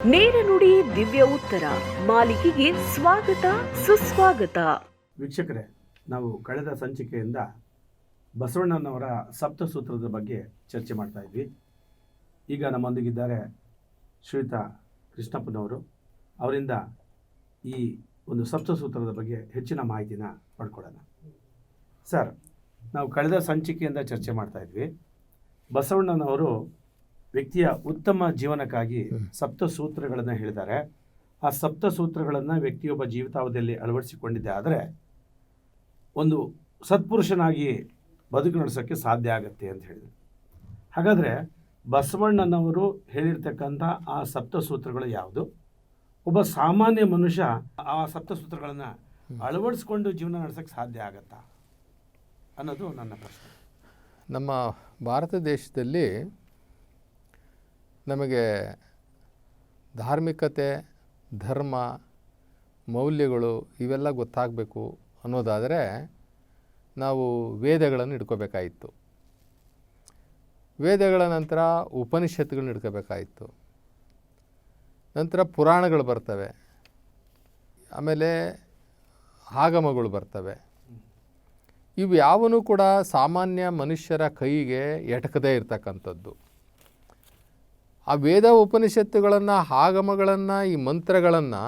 ನೇರ ನುಡಿ ದಿವ್ಯ ಉತ್ತರ ಮಾಲಿಕೆಗೆ ಸ್ವಾಗತ ಸುಸ್ವಾಗತ. ವೀಕ್ಷಕರೇ, ನಾವು ಕಳೆದ ಸಂಚಿಕೆಯಿಂದ ಬಸವಣ್ಣನವರ ಸಪ್ತಸೂತ್ರದ ಬಗ್ಗೆ ಚರ್ಚೆ ಮಾಡ್ತಾ ಇದ್ವಿ. ಈಗ ನಮ್ಮೊಂದಿಗಿದ್ದಾರೆ ಶ್ರೀಯುತ ಕೃಷ್ಣಪ್ಪನವರು. ಅವರಿಂದ ಈ ಒಂದು ಸಪ್ತಸೂತ್ರದ ಬಗ್ಗೆ ಹೆಚ್ಚಿನ ಮಾಹಿತಿನ ಪಡ್ಕೊಳ್ಳೋಣ. ಸರ್, ನಾವು ಕಳೆದ ಸಂಚಿಕೆಯಿಂದ ಚರ್ಚೆ ಮಾಡ್ತಾ ಇದ್ವಿ. ಬಸವಣ್ಣನವರು ವ್ಯಕ್ತಿಯ ಉತ್ತಮ ಜೀವನಕ್ಕಾಗಿ ಸಪ್ತಸೂತ್ರಗಳನ್ನು ಹೇಳಿದ್ದಾರೆ. ಆ ಸಪ್ತಸೂತ್ರಗಳನ್ನು ವ್ಯಕ್ತಿಯೊಬ್ಬ ಜೀವಿತಾವಧಿಯಲ್ಲಿ ಅಳವಡಿಸಿಕೊಂಡಿದ್ದೆ ಆದರೆ ಒಂದು ಸತ್ಪುರುಷನಾಗಿ ಬದುಕು ನಡೆಸೋಕ್ಕೆ ಸಾಧ್ಯ ಆಗುತ್ತೆ ಅಂತ ಹೇಳಿದರು. ಹಾಗಾದರೆ ಬಸವಣ್ಣನವರು ಹೇಳಿರ್ತಕ್ಕಂಥ ಆ ಸಪ್ತಸೂತ್ರಗಳು ಯಾವುದು? ಒಬ್ಬ ಸಾಮಾನ್ಯ ಮನುಷ್ಯ ಆ ಸಪ್ತಸೂತ್ರಗಳನ್ನು ಅಳವಡಿಸ್ಕೊಂಡು ಜೀವನ ನಡೆಸೋಕ್ಕೆ ಸಾಧ್ಯ ಆಗತ್ತಾ ಅನ್ನೋದು ನನ್ನ ಪ್ರಶ್ನೆ. ನಮ್ಮ ಭಾರತ ದೇಶದಲ್ಲಿ ನಮಗೆ ಧಾರ್ಮಿಕತೆ, ಧರ್ಮ, ಮೌಲ್ಯಗಳು ಇವೆಲ್ಲ ಗೊತ್ತಾಗಬೇಕು ಅನ್ನೋದಾದರೆ ನಾವು ವೇದಗಳನ್ನು ಹಿಡ್ಕೋಬೇಕಾಯಿತು. ವೇದಗಳ ನಂತರ ಉಪನಿಷತ್ತುಗಳನ್ನ ಹಿಡ್ಕೋಬೇಕಾಯಿತು. ನಂತರ ಪುರಾಣಗಳು ಬರ್ತವೆ, ಆಮೇಲೆ ಆಗಮಗಳು ಬರ್ತವೆ. ಇವು ಯಾವನೂ ಕೂಡ ಸಾಮಾನ್ಯ ಮನುಷ್ಯರ ಕೈಗೆ ಎಟಕದೇ ಇರ್ತಕ್ಕಂಥದ್ದು. ಆ ವೇದ ಉಪನಿಷತ್ತುಗಳನ್ನು, ಆಗಮಗಳನ್ನು, ಈ ಮಂತ್ರಗಳನ್ನು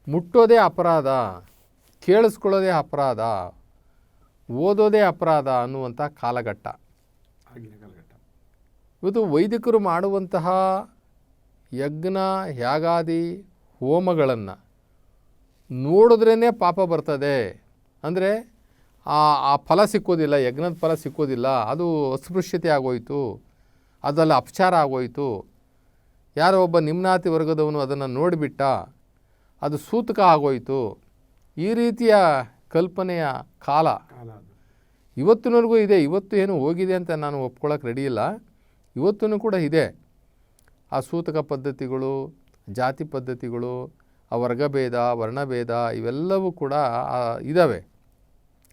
ಮುಟ್ಟೋದೇ ಅಪರಾಧ, ಕೇಳಿಸ್ಕೊಳ್ಳೋದೇ ಅಪರಾಧ, ಓದೋದೇ ಅಪರಾಧ ಅನ್ನುವಂಥ ಕಾಲಘಟ್ಟ. ಇವತ್ತು ವೈದಿಕರು ಮಾಡುವಂತಹ ಯಜ್ಞ, ಯಾಗಾದಿ, ಹೋಮಗಳನ್ನು ನೋಡಿದ್ರೇ ಪಾಪ ಬರ್ತದೆ. ಅಂದರೆ ಆ ಫಲ ಸಿಕ್ಕೋದಿಲ್ಲ, ಯಜ್ಞದ ಫಲ ಸಿಕ್ಕೋದಿಲ್ಲ. ಅದು ಅಸ್ಪೃಶ್ಯತೆ ಆಗೋಯಿತು, ಅದೆಲ್ಲ ಅಪಚಾರ ಆಗೋಯಿತು. ಯಾರೋ ಒಬ್ಬ ನಿಮ್ನಾತಿ ವರ್ಗದವನು ಅದನ್ನು ನೋಡಿಬಿಟ್ಟ, ಅದು ಸೂತಕ ಆಗೋಯಿತು. ಈ ರೀತಿಯ ಕಲ್ಪನೆಯ ಕಾಲ ಇವತ್ತಿನವರೆಗೂ ಇದೆ. ಇವತ್ತು ಏನು ಹೋಗಿದೆ ಅಂತ ನಾನು ಒಪ್ಕೊಳ್ಳೋಕೆ ರೆಡಿ ಇಲ್ಲ. ಇವತ್ತೂ ಕೂಡ ಇದೆ. ಆ ಸೂತಕ ಪದ್ಧತಿಗಳು, ಜಾತಿ ಪದ್ಧತಿಗಳು, ಆ ವರ್ಗಭೇದ, ವರ್ಣಭೇದ ಇವೆಲ್ಲವೂ ಕೂಡ ಇದ್ದಾವೆ.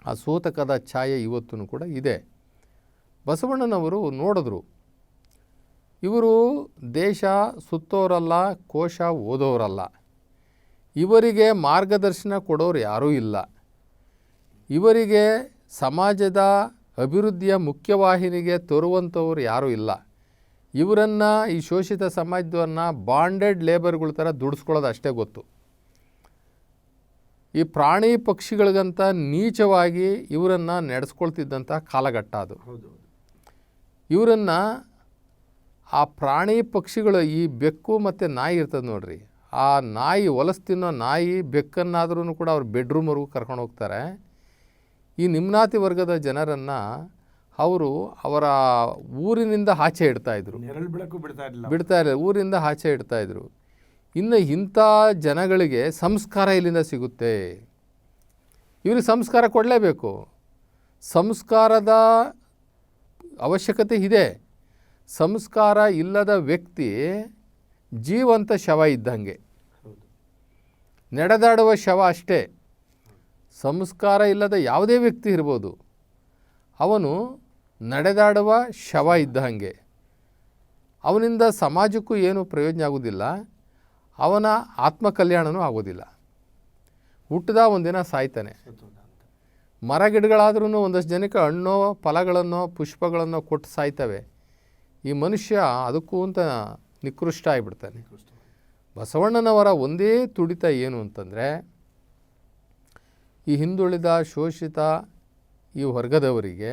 ಆ ಸೂತಕದ ಛಾಯೆ ಇವತ್ತೂ ಕೂಡ ಇದೆ. ಬಸವಣ್ಣನವರು ನೋಡಿದ್ರು, ಇವರು ದೇಶ ಸುತ್ತೋರಲ್ಲ, ಕೋಶ ಓದೋರಲ್ಲ, ಇವರಿಗೆ ಮಾರ್ಗದರ್ಶನ ಕೊಡೋರು ಯಾರೂ ಇಲ್ಲ, ಇವರಿಗೆ ಸಮಾಜದ ಅಭಿವೃದ್ಧಿಯ ಮುಖ್ಯವಾಹಿನಿಗೆ ತರುವಂಥವ್ರು ಯಾರೂ ಇಲ್ಲ. ಇವರನ್ನು, ಈ ಶೋಷಿತ ಸಮಾಜವನ್ನು ಬಾಂಡೆಡ್ ಲೇಬರ್ಗಳ ಥರ ದುಡಿಸ್ಕೊಳ್ಳೋದು ಅಷ್ಟೇ ಗೊತ್ತು. ಈ ಪ್ರಾಣಿ ಪಕ್ಷಿಗಳಿಗಂತ ನೀಚವಾಗಿ ಇವರನ್ನು ನಡೆಸ್ಕೊಳ್ತಿದ್ದಂಥ ಕಾಲಘಟ್ಟ ಅದು. ಇವರನ್ನು ಆ ಪ್ರಾಣಿ ಪಕ್ಷಿಗಳು, ಈ ಬೆಕ್ಕು ಮತ್ತು ನಾಯಿ ಇರ್ತದೆ ನೋಡ್ರಿ, ಆ ನಾಯಿ ಹೊಲಸು ತಿನ್ನೋ ನಾಯಿ ಬೆಕ್ಕನ್ನಾದ್ರೂ ಕೂಡ ಅವ್ರು ಬೆಡ್ರೂಮ್ವರೆಗೂ ಕರ್ಕೊಂಡು ಹೋಗ್ತಾರೆ. ಈ ನಿಮ್ನಾತಿ ವರ್ಗದ ಜನರನ್ನು ಅವರು ಅವರ ಊರಿನಿಂದ ಆಚೆ ಇಡ್ತಾಯಿದ್ರು, ಬಿಡ್ತಾ ಇರಲಿಲ್ಲ, ಊರಿಂದ ಆಚೆ ಇಡ್ತಾಯಿದ್ರು. ಇನ್ನು ಇಂಥ ಜನಗಳಿಗೆ ಸಂಸ್ಕಾರ ಇಲ್ಲಿಂದ ಸಿಗುತ್ತೆ. ಇವ್ರಿಗೆ ಸಂಸ್ಕಾರ ಕೊಡಲೇಬೇಕು. ಸಂಸ್ಕಾರದ ಅವಶ್ಯಕತೆ ಇದೆ. ಸಂಸ್ಕಾರ ಇಲ್ಲದ ವ್ಯಕ್ತಿ ಜೀವಂತ ಶವ ಇದ್ದಂಗೆ, ನಡೆದಾಡುವ ಶವ ಅಷ್ಟೇ. ಸಂಸ್ಕಾರ ಇಲ್ಲದ ಯಾವುದೇ ವ್ಯಕ್ತಿ ಇರ್ಬೋದು, ಅವನು ನಡೆದಾಡುವ ಶವ ಇದ್ದಂಗೆ. ಅವನಿಂದ ಸಮಾಜಕ್ಕೂ ಏನು ಪ್ರಯೋಜನ ಆಗೋದಿಲ್ಲ, ಅವನ ಆತ್ಮಕಲ್ಯಾಣನೂ ಆಗೋದಿಲ್ಲ. ಹುಟ್ಟಿದ ಒಂದಿನ ಸಾಯ್ತಾನೆ. ಮರ ಗಿಡಗಳಾದ್ರೂ ಒಂದಷ್ಟು ಜನಕ್ಕೆ ಹಣ್ಣೋ ಫಲಗಳನ್ನೋ ಪುಷ್ಪಗಳನ್ನು ಕೊಟ್ಟು ಸಾಯ್ತವೆ. ಈ ಮನುಷ್ಯ ಅದಕ್ಕೂ ಅಂತ ನಿಕೃಷ್ಟ ಆಗಿಬಿಡ್ತಾನೆ. ಬಸವಣ್ಣನವರ ಒಂದೇ ತುಡಿತ ಏನು ಅಂತಂದರೆ, ಈ ಹಿಂದುಳಿದ ಶೋಷಿತ ಈ ವರ್ಗದವರಿಗೆ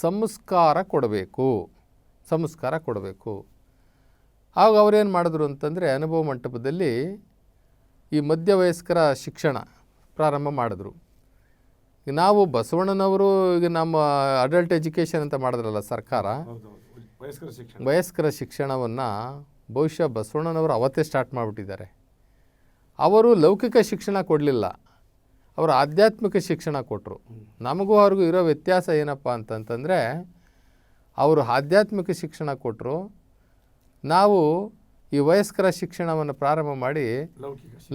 ಸಂಸ್ಕಾರ ಕೊಡಬೇಕು, ಸಂಸ್ಕಾರ ಕೊಡಬೇಕು. ಆಗ ಅವರೇನು ಮಾಡಿದ್ರು ಅಂತಂದರೆ, ಅನುಭವ ಮಂಟಪದಲ್ಲಿ ಈ ಮಧ್ಯವಯಸ್ಕರ ಶಿಕ್ಷಣ ಪ್ರಾರಂಭ ಮಾಡಿದ್ರು. ನಾವು ಬಸವಣ್ಣನವರು ಈಗ ನಮ್ಮ ಅಡಲ್ಟ್ ಎಜುಕೇಷನ್ ಅಂತ ಮಾಡಿದ್ರಲ್ಲ ಸರ್ಕಾರ, ವಯಸ್ಕರ ಶಿಕ್ಷಣವನ್ನು ಬಹುಶಃ ಬಸವಣ್ಣನವರು ಅವತ್ತೇ ಸ್ಟಾರ್ಟ್ ಮಾಡಿಬಿಟ್ಟಿದ್ದಾರೆ. ಅವರು ಲೌಕಿಕ ಶಿಕ್ಷಣ ಕೊಡಲಿಲ್ಲ, ಅವರು ಆಧ್ಯಾತ್ಮಿಕ ಶಿಕ್ಷಣ ಕೊಟ್ಟರು. ನಮಗೂ ಅವ್ರಿಗೂ ಇರೋ ವ್ಯತ್ಯಾಸ ಏನಪ್ಪ ಅಂತಂತಂದರೆ, ಅವರು ಆಧ್ಯಾತ್ಮಿಕ ಶಿಕ್ಷಣ ಕೊಟ್ಟರು, ನಾವು ಈ ವಯಸ್ಕರ ಶಿಕ್ಷಣವನ್ನು ಪ್ರಾರಂಭ ಮಾಡಿ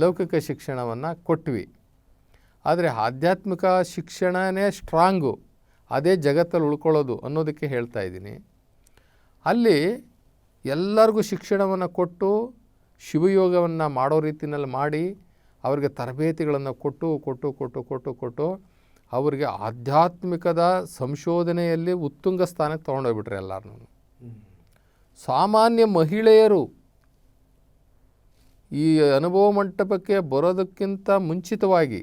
ಲೌಕಿಕ ಶಿಕ್ಷಣವನ್ನು ಕೊಟ್ವಿ. ಆದರೆ ಆಧ್ಯಾತ್ಮಿಕ ಶಿಕ್ಷಣನೇ ಸ್ಟ್ರಾಂಗು, ಅದೇ ಜಗತ್ತಲ್ಲಿ ಉಳ್ಕೊಳ್ಳೋದು ಅನ್ನೋದಕ್ಕೆ ಹೇಳ್ತಾ ಇದ್ದೀನಿ. ಅಲ್ಲಿ ಎಲ್ಲರಿಗೂ ಶಿಕ್ಷಣವನ್ನು ಕೊಟ್ಟು ಶಿವಯೋಗವನ್ನು ಮಾಡೋ ರೀತಿಯಲ್ಲಿ ಮಾಡಿ ಅವರಿಗೆ ತರಬೇತಿಗಳನ್ನು ಕೊಟ್ಟು ಅವರಿಗೆ ಆಧ್ಯಾತ್ಮಿಕದ ಸಂಶೋಧನೆಯಲ್ಲಿ ಉತ್ತುಂಗ ಸ್ಥಾನಕ್ಕೆ ತೊಗೊಂಡೋಗ್ಬಿಟ್ರೆ ಎಲ್ಲರನ್ನೂ. ಸಾಮಾನ್ಯ ಮಹಿಳೆಯರು ಈ ಅನುಭವ ಮಂಟಪಕ್ಕೆ ಬರೋದಕ್ಕಿಂತ ಮುಂಚಿತವಾಗಿ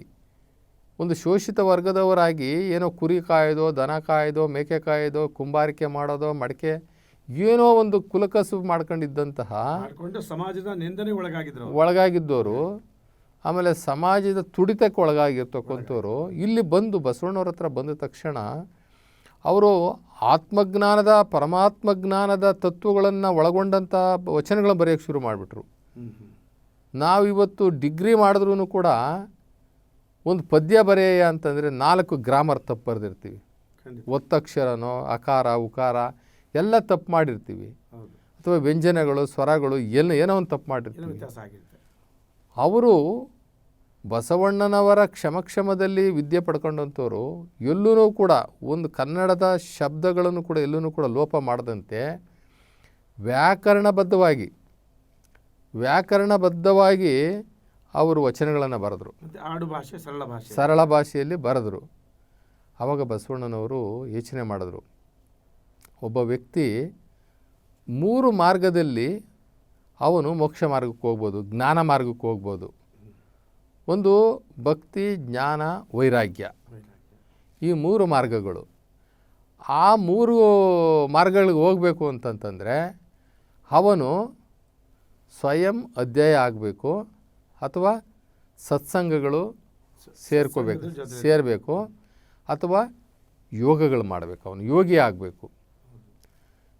ಒಂದು ಶೋಷಿತ ವರ್ಗದವರಾಗಿ ಏನೋ ಕುರಿ ಕಾಯೋದೋ, ದನ ಕಾಯೋದೋ, ಮೇಕೆ ಕಾಯೋದೋ, ಕುಂಬಾರಿಕೆ ಮಾಡೋದೋ, ಮಡಕೆ ಏನೋ ಒಂದು ಕುಲಕಸು ಮಾಡ್ಕೊಂಡಿದ್ದಂತಹ ಸಮಾಜದ ನಿಂದನೆ ಒಳಗಾಗಿದ್ದವರು, ಆಮೇಲೆ ಸಮಾಜದ ತುಡಿತಕ್ಕೆ ಒಳಗಾಗಿರ್ತಕ್ಕಂಥವ್ರು ಇಲ್ಲಿ ಬಂದು ಬಸವಣ್ಣವ್ರ ಹತ್ರ ಬಂದ ತಕ್ಷಣ ಅವರು ಆತ್ಮಜ್ಞಾನದ ಪರಮಾತ್ಮ ಜ್ಞಾನದ ತತ್ವಗಳನ್ನು ಒಳಗೊಂಡಂಥ ವಚನಗಳನ್ನು ಬರೆಯೋಕ್ಕೆ ಶುರು ಮಾಡಿಬಿಟ್ರು. ನಾವಿವತ್ತು ಡಿಗ್ರಿ ಮಾಡಿದ್ರೂ ಕೂಡ ಒಂದು ಪದ್ಯ ಬರೆಯ ಅಂತಂದರೆ 4 ಗ್ರಾಮರ್ ತಪ್ಪು ಬರೆದಿರ್ತೀವಿ. ಒತ್ತಕ್ಷರನೋ ಅಕಾರ ಉಕಾರ ಎಲ್ಲ ತಪ್ಪು ಮಾಡಿರ್ತೀವಿ, ಅಥವಾ ವ್ಯಂಜನಗಳು ಸ್ವರಗಳು ಏನೋ ಒಂದು ತಪ್ಪು ಮಾಡಿರ್ತೀವಿ. ಅವರು ಬಸವಣ್ಣನವರ ಕ್ಷಮದಲ್ಲಿ ವಿದ್ಯೆ ಪಡ್ಕೊಂಡಂಥವ್ರು ಎಲ್ಲೂ ಕೂಡ ಒಂದು ಕನ್ನಡದ ಶಬ್ದಗಳನ್ನು ಕೂಡ ಎಲ್ಲೂ ಕೂಡ ಲೋಪ ಮಾಡದಂತೆ ವ್ಯಾಕರಣಬದ್ಧವಾಗಿ ಅವರು ವಚನಗಳನ್ನು ಬರೆದರು. ಆಡು ಭಾಷೆ ಸರಳ ಭಾಷೆಯಲ್ಲಿ ಬರೆದರು. ಆವಾಗ ಬಸವಣ್ಣನವರು ಯೋಚನೆ ಮಾಡಿದ್ರು, ಒಬ್ಬ ವ್ಯಕ್ತಿ 3 ಮಾರ್ಗದಲ್ಲಿ ಅವನು ಮೋಕ್ಷ ಮಾರ್ಗಕ್ಕೆ ಹೋಗ್ಬೋದು, ಜ್ಞಾನ ಮಾರ್ಗಕ್ಕೆ ಹೋಗ್ಬೋದು. ಒಂದು ಭಕ್ತಿ, ಜ್ಞಾನ, ವೈರಾಗ್ಯ, ಈ 3 ಮಾರ್ಗಗಳು. ಆ 3 ಮಾರ್ಗಗಳಿಗೆ ಹೋಗಬೇಕು ಅಂತಂತಂದರೆ ಅವನು ಸ್ವಯಂ ಅಧ್ಯಯ ಆಗಬೇಕು, ಅಥವಾ ಸತ್ಸಂಗಗಳು ಸೇರಬೇಕು, ಅಥವಾ ಯೋಗಗಳು ಮಾಡಬೇಕು. ಅವನು ಯೋಗಿ ಆಗಬೇಕು.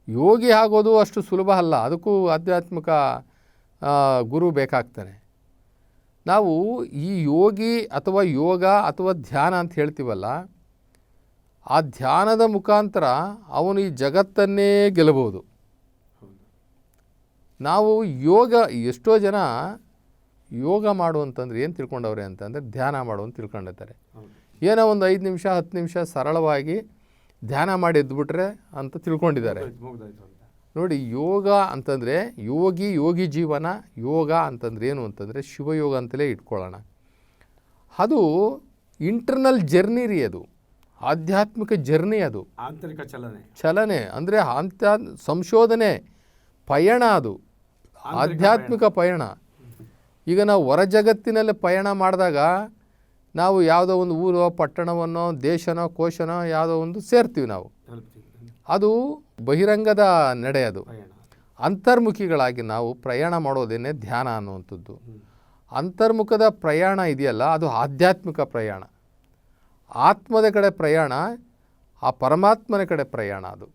ಯೋಗಿ ಆಗೋದು ಅಷ್ಟು ಸುಲಭ ಅಲ್ಲ, ಅದಕ್ಕೂ ಆಧ್ಯಾತ್ಮಿಕ ಗುರು ಬೇಕಾಗ್ತಾನೆ. ನಾವು ಈ ಯೋಗಿ ಅಥವಾ ಯೋಗ ಅಥವಾ ಧ್ಯಾನ ಅಂತ ಹೇಳ್ತೀವಲ್ಲ, ಆ ಧ್ಯಾನದ ಮುಖಾಂತರ ಅವನು ಈ ಜಗತ್ತನ್ನೇ ಗೆಲ್ಲಬಹುದು. ನಾವು ಯೋಗ, ಎಷ್ಟೋ ಜನ ಯೋಗ ಮಾಡು ಅಂತಂದ್ರೆ ಏನು ತಿಳ್ಕೊಂಡವ್ರೆ ಅಂತಂದರೆ ಧ್ಯಾನ ಮಾಡು ಅಂತ ತಿಳ್ಕೊಂಡಿರ್ತಾರೆ. ಏನೋ ಒಂದು 5 ನಿಮಿಷ 10 ನಿಮಿಷ ಸರಳವಾಗಿ ಧ್ಯಾನ ಮಾಡಿ ಎದ್ದುಬಿಟ್ರೆ ಅಂತ ತಿಳ್ಕೊಂಡಿದ್ದಾರೆ. ನೋಡಿ, ಯೋಗ ಅಂತಂದರೆ ಯೋಗಿ ಜೀವನ. ಯೋಗ ಅಂತಂದ್ರೆ ಏನು ಅಂತಂದರೆ ಶಿವಯೋಗ ಅಂತಲೇ ಇಟ್ಕೊಳ್ಳೋಣ. ಅದು ಇಂಟರ್ನಲ್ ಜರ್ನಿ ರೀ, ಅದು ಆಧ್ಯಾತ್ಮಿಕ ಜರ್ನಿ, ಅದು ಆಂತರಿಕ ಚಲನೆ ಅಂದರೆ ಸಂಶೋಧನೆ ಪಯಣ, ಅದು ಆಧ್ಯಾತ್ಮಿಕ ಪಯಣ. ಈಗ ನಾವು ಹೊರ ಜಗತ್ತಿನಲ್ಲಿ ಪಯಣ ಮಾಡಿದಾಗ ನಾವು ಯಾವುದೋ ಒಂದು ಊರೋ ಪಟ್ಟಣವನ್ನೋ ದೇಶನೋ ಕೋಶನೋ ಯಾವುದೋ ಒಂದು ಸೇರ್ತೀವಿ ನಾವು. ಅದು ಬಹಿರಂಗದ ನಡೆ. ಅದು ಅಂತರ್ಮುಖಿಗಳಾಗಿ ನಾವು ಪ್ರಯಾಣ ಮಾಡೋದೇನೆ ಧ್ಯಾನ ಅನ್ನುವಂಥದ್ದು. ಅಂತರ್ಮುಖದ ಪ್ರಯಾಣ ಇದೆಯಲ್ಲ, ಅದು ಆಧ್ಯಾತ್ಮಿಕ ಪ್ರಯಾಣ. ಆತ್ಮದ ಕಡೆ ಪ್ರಯಾಣ, ಆ ಪರಮಾತ್ಮನ ಕಡೆ ಪ್ರಯಾಣ. ಅದು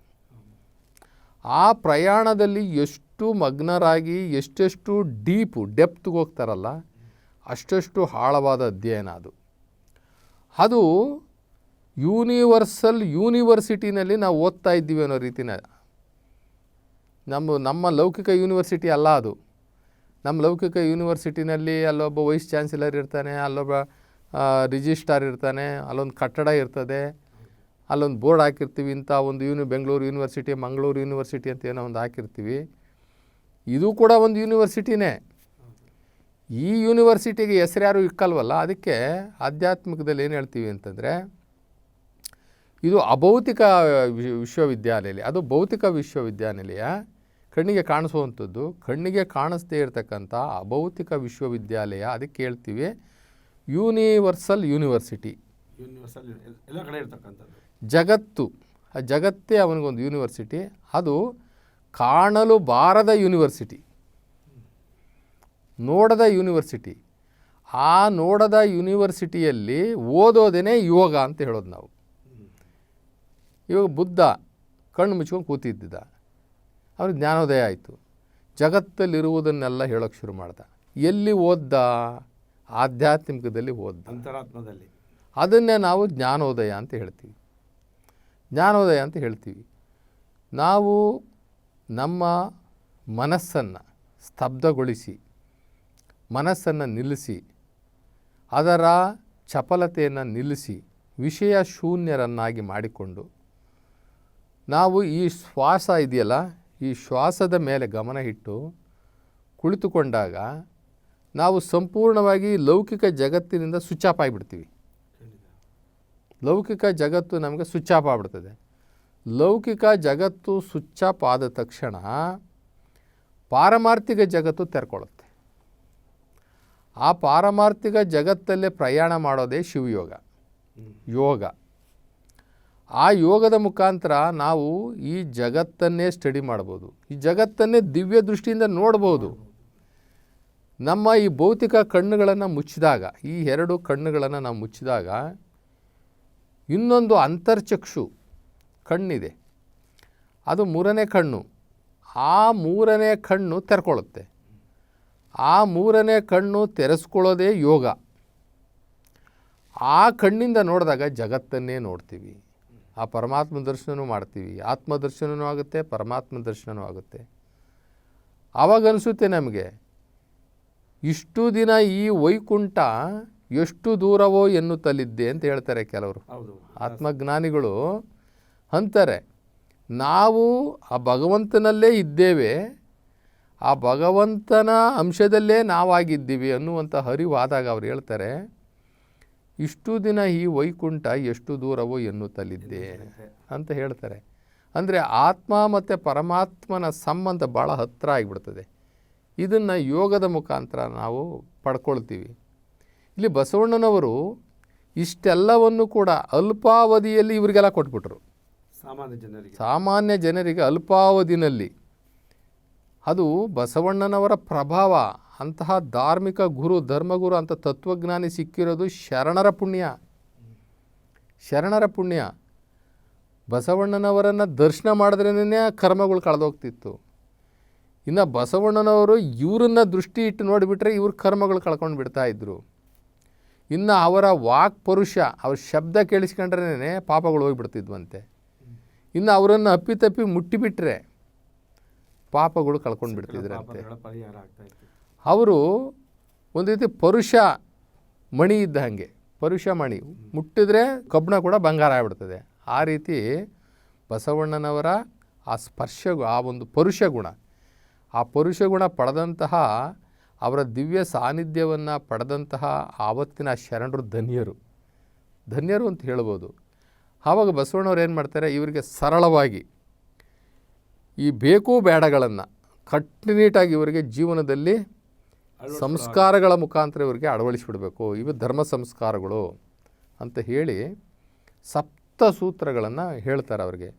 ಆ ಪ್ರಯಾಣದಲ್ಲಿ ಎಷ್ಟು ಮಗ್ನರಾಗಿ ಎಷ್ಟೆಷ್ಟು ಡೆಪ್ತ್ಗೆ ಹೋಗ್ತಾರಲ್ಲ, ಅಷ್ಟಷ್ಟು ಆಳವಾದ ಅಧ್ಯಯನ. ಅದು ಯೂನಿವರ್ಸಿಟಿನಲ್ಲಿ ನಾವು ಓದ್ತಾ ಇದ್ದೀವಿ ಅನ್ನೋ ರೀತಿನ. ನಮ್ಮ ಲೌಕಿಕ ಯೂನಿವರ್ಸಿಟಿ ಅಲ್ಲ ಅದು. ನಮ್ಮ ಲೌಕಿಕ ಯೂನಿವರ್ಸಿಟಿನಲ್ಲಿ ಅಲ್ಲೊಬ್ಬ ವೈಸ್ ಚಾನ್ಸಲರ್ ಇರ್ತಾನೆ, ಅಲ್ಲೊಬ್ಬ ರಿಜಿಸ್ಟ್ರಾರ್ ಇರ್ತಾನೆ, ಅಲ್ಲೊಂದು ಕಟ್ಟಡ ಇರ್ತದೆ, ಅಲ್ಲೊಂದು ಬೋರ್ಡ್ ಹಾಕಿರ್ತೀವಿ, ಇಂಥ ಒಂದು ಬೆಂಗಳೂರು ಯೂನಿವರ್ಸಿಟಿ, ಮಂಗಳೂರು ಯೂನಿವರ್ಸಿಟಿ ಅಂತ ಏನೋ ಒಂದು ಹಾಕಿರ್ತೀವಿ. ಇದು ಕೂಡ ಒಂದು ಯೂನಿವರ್ಸಿಟಿನೇ. ಈ ಯೂನಿವರ್ಸಿಟಿಗೆ ಹೆಸರು ಯಾರೂ ಇಕ್ಕಲ್ವಲ್ಲ. ಅದಕ್ಕೆ ಆಧ್ಯಾತ್ಮಿಕದಲ್ಲಿ ಏನು ಹೇಳ್ತೀವಿ ಅಂತಂದರೆ, ಇದು ಅಭೌತಿಕ ವಿಶ್ವವಿದ್ಯಾನಿಲಯ, ಅದು ಭೌತಿಕ ವಿಶ್ವವಿದ್ಯಾನಿಲಯ. ಕಣ್ಣಿಗೆ ಕಾಣಿಸುವಂಥದ್ದು, ಕಣ್ಣಿಗೆ ಕಾಣಿಸ್ದೇ ಇರತಕ್ಕಂಥ ಅಭೌತಿಕ ವಿಶ್ವವಿದ್ಯಾಲಯ. ಅದಕ್ಕೆ ಹೇಳ್ತೀವಿ ಯೂನಿವರ್ಸಲ್ ಯೂನಿವರ್ಸಿಟಿ. ಎಲ್ಲ ಕಡೆ ಇರ್ತಕ್ಕಂಥದ್ದು ಜಗತ್ತೇ ಅವನಿಗೊಂದು ಯೂನಿವರ್ಸಿಟಿ. ಅದು ಕಾಣಲು ಬಾರದ ಯೂನಿವರ್ಸಿಟಿ, ನೋಡದ ಯೂನಿವರ್ಸಿಟಿ. ಆ ನೋಡದ ಯೂನಿವರ್ಸಿಟಿಯಲ್ಲಿ ಓದೋದೇನೆ ಯೋಗ ಅಂತ ಹೇಳೋದು ನಾವು. ಇವಾಗ ಬುದ್ಧ ಕಣ್ಣು ಮುಚ್ಕೊಂಡು ಕೂತಿದ್ದ, ಅವ್ರಿಗೆ ಜ್ಞಾನೋದಯ ಆಯಿತು. ಜಗತ್ತಲ್ಲಿರುವುದನ್ನೆಲ್ಲ ಹೇಳೋಕ್ಕೆ ಶುರು ಮಾಡ್ದ. ಎಲ್ಲಿ ಓದ್ದ? ಆಧ್ಯಾತ್ಮಿಕದಲ್ಲಿ ಓದ್ದ, ಅಂತರಾತ್ಮದಲ್ಲಿ. ಅದನ್ನೇ ನಾವು ಜ್ಞಾನೋದಯ ಅಂತ ಹೇಳ್ತೀವಿ. ನಾವು ನಮ್ಮ ಮನಸ್ಸನ್ನು ಸ್ತಬ್ಧಗೊಳಿಸಿ, ಮನಸ್ಸನ್ನು ನಿಲ್ಲಿಸಿ, ಅದರ ಚಪಲತೆಯನ್ನು ನಿಲ್ಲಿಸಿ, ವಿಷಯ ಶೂನ್ಯರನ್ನಾಗಿ ಮಾಡಿಕೊಂಡು ನಾವು ಈ ಶ್ವಾಸ ಇದೆಯಲ್ಲ, ಈ ಶ್ವಾಸದ ಮೇಲೆ ಗಮನ ಇಟ್ಟು ಕುಳಿತುಕೊಂಡಾಗ ನಾವು ಸಂಪೂರ್ಣವಾಗಿ ಲೌಕಿಕ ಜಗತ್ತಿನಿಂದ ಸ್ವಿಚ್ ಆಫ್ ಆಗಿಬಿಡ್ತೀವಿ. ಲೌಕಿಕ ಜಗತ್ತು ನಮಗೆ ಸ್ವಿಚ್ ಆಫ್ ಆಗಿಬಿಡ್ತದೆ. ಲೌಕಿಕ ಜಗತ್ತು ಸ್ವಿಚ್ ಆಫ್ ಆದ ತಕ್ಷಣ ಪಾರಮಾರ್ಥಿಕ ಜಗತ್ತು ತೆರ್ಕೊಳ್ಳುತ್ತೆ. ಆ ಪಾರಮಾರ್ಥಿಕ ಜಗತ್ತಲ್ಲೇ ಪ್ರಯಾಣ ಮಾಡೋದೇ ಶಿವಯೋಗ, ಯೋಗ. ಆ ಯೋಗದ ಮುಖಾಂತರ ನಾವು ಈ ಜಗತ್ತನ್ನೇ ಸ್ಟಡಿ ಮಾಡ್ಬೋದು, ಈ ಜಗತ್ತನ್ನೇ ದಿವ್ಯ ದೃಷ್ಟಿಯಿಂದ ನೋಡ್ಬೋದು. ನಮ್ಮ ಈ ಭೌತಿಕ ಕಣ್ಣುಗಳನ್ನು ಮುಚ್ಚಿದಾಗ, ಈ ಎರಡು ಕಣ್ಣುಗಳನ್ನು ನಾವು ಮುಚ್ಚಿದಾಗ ಇನ್ನೊಂದು ಅಂತರ್ಚಕ್ಷು ಕಣ್ಣಿದೆ, ಅದು ಮೂರನೇ ಕಣ್ಣು. ಆ ಮೂರನೇ ಕಣ್ಣು ತೆರ್ಕೊಳ್ಳುತ್ತೆ. ಆ ಮೂರನೇ ಕಣ್ಣು ತೆರೆಸ್ಕೊಳ್ಳೋದೇ ಯೋಗ. ಆ ಕಣ್ಣಿಂದ ನೋಡಿದಾಗ ಜಗತ್ತನ್ನೇ ನೋಡ್ತೀವಿ. ಆ ಪರಮಾತ್ಮ ದರ್ಶನವೂ ಮಾಡ್ತೀವಿ, ಆತ್ಮ ದರ್ಶನವೂ ಆಗುತ್ತೆ, ಪರಮಾತ್ಮ ದರ್ಶನವೂ ಆಗುತ್ತೆ. ಆವಾಗ ಅನಿಸುತ್ತೆ ನಮಗೆ, ಇಷ್ಟು ದಿನ ಈ ವೈಕುಂಠ ಎಷ್ಟು ದೂರವೋ ಎನ್ನುತ್ತಲಿದ್ದೆ ಅಂತ ಹೇಳ್ತಾರೆ ಕೆಲವರು. ಆತ್ಮಜ್ಞಾನಿಗಳು ಅಂತಾರೆ, ನಾವು ಆ ಭಗವಂತನಲ್ಲೇ ಇದ್ದೇವೆ, ಆ ಭಗವಂತನ ಅಂಶದಲ್ಲೇ ನಾವಾಗಿದ್ದೀವಿ ಅನ್ನುವಂಥ ಅರಿವಾದಾಗ ಅವ್ರು ಹೇಳ್ತಾರೆ, ಇಷ್ಟು ದಿನ ಈ ವೈಕುಂಠ ಎಷ್ಟು ದೂರವೋ ಎನ್ನುತ್ತಲಿದ್ದೆ ಅಂತ ಹೇಳ್ತಾರೆ. ಅಂದರೆ ಆತ್ಮ ಮತ್ತು ಪರಮಾತ್ಮನ ಸಂಬಂಧ ಭಾಳ ಹತ್ತಿರ ಆಗಿಬಿಡ್ತದೆ. ಇದನ್ನು ಯೋಗದ ಮುಖಾಂತರ ನಾವು ಪಡ್ಕೊಳ್ತೀವಿ. ಇಲ್ಲಿ ಬಸವಣ್ಣನವರು ಇಷ್ಟೆಲ್ಲವನ್ನು ಕೂಡ ಅಲ್ಪಾವಧಿಯಲ್ಲಿ ಇವರಿಗೆಲ್ಲ ಕೊಟ್ಬಿಟ್ರು. ಸಾಮಾನ್ಯ ಜನರಿಗೆ ಅಲ್ಪಾವಧಿನಲ್ಲಿ. ಅದು ಬಸವಣ್ಣನವರ ಪ್ರಭಾವ. ಅಂತಹ ಧಾರ್ಮಿಕ ಗುರು, ಧರ್ಮಗುರು ಅಂತ ತತ್ವಜ್ಞಾನಿ ಸಿಕ್ಕಿರೋದು ಶರಣರ ಪುಣ್ಯ. ಶರಣರ ಪುಣ್ಯ. ಬಸವಣ್ಣನವರನ್ನು ದರ್ಶನ ಮಾಡಿದ್ರೇ ಕರ್ಮಗಳು ಕಳೆದೋಗ್ತಿತ್ತು. ಇನ್ನು ಬಸವಣ್ಣನವರು ಇವರನ್ನು ದೃಷ್ಟಿ ಇಟ್ಟು ನೋಡಿಬಿಟ್ರೆ ಇವ್ರ ಕರ್ಮಗಳು ಕಳ್ಕೊಂಡು ಬಿಡ್ತಾಯಿದ್ರು. ಇನ್ನು ಅವರ ವಾಕ್ ಪರುಷ, ಅವ್ರ ಶಬ್ದ ಕೇಳಿಸ್ಕೊಂಡ್ರೇ ಪಾಪಗಳು ಹೋಗಿಬಿಡ್ತಿದ್ವಂತೆ. ಇನ್ನು ಅವರನ್ನು ಅಪ್ಪಿತಪ್ಪಿ ಮುಟ್ಟಿಬಿಟ್ರೆ ಪಾಪಗಳು ಕಳ್ಕೊಂಡು ಬಿಡ್ತಿದ್ರಂತೆ. ಅವರು ಒಂದು ರೀತಿ ಪರುಷ ಮಣಿ ಇದ್ದ ಹಾಗೆ, ಪರುಷ ಮಣಿ ಮುಟ್ಟಿದ್ರೆ ಕಬ್ಬಣ ಕೂಡ ಬಂಗಾರ ಆಗಿಬಿಡ್ತದೆ. ಆ ರೀತಿ ಬಸವಣ್ಣನವರ ಆ ಸ್ಪರ್ಶ, ಆ ಒಂದು ಪರುಷ ಗುಣ, ಆ ಪರುಷ ಗುಣ ಪಡೆದಂತಹ, ಅವರ ದಿವ್ಯ ಸಾನ್ನಿಧ್ಯವನ್ನು ಪಡೆದಂತಹ ಆವತ್ತಿನ ಶರಣರು ಧನ್ಯರು, ಧನ್ಯರು ಅಂತ ಹೇಳ್ಬೋದು. ಆವಾಗ ಬಸವಣ್ಣವ್ರು ಏನು ಮಾಡ್ತಾರೆ, ಇವರಿಗೆ ಸರಳವಾಗಿ ಈ ಬೇಕು ಬೇಡಗಳನ್ನು ಕಟ್ಟುನಿಟ್ಟಾಗಿ ಇವರಿಗೆ ಜೀವನದಲ್ಲಿ ಸಂಸ್ಕಾರಗಳ ಮುಖಾಂತರ ಇವರಿಗೆ ಅಳವಡಿಸಿಬಿಡಬೇಕು. ಇವು ಧರ್ಮ ಸಂಸ್ಕಾರಗಳು ಅಂತ ಹೇಳಿ ಸಪ್ತ ಸೂತ್ರಗಳನ್ನು ಹೇಳ್ತಾರೆ ಅವರಿಗೆ.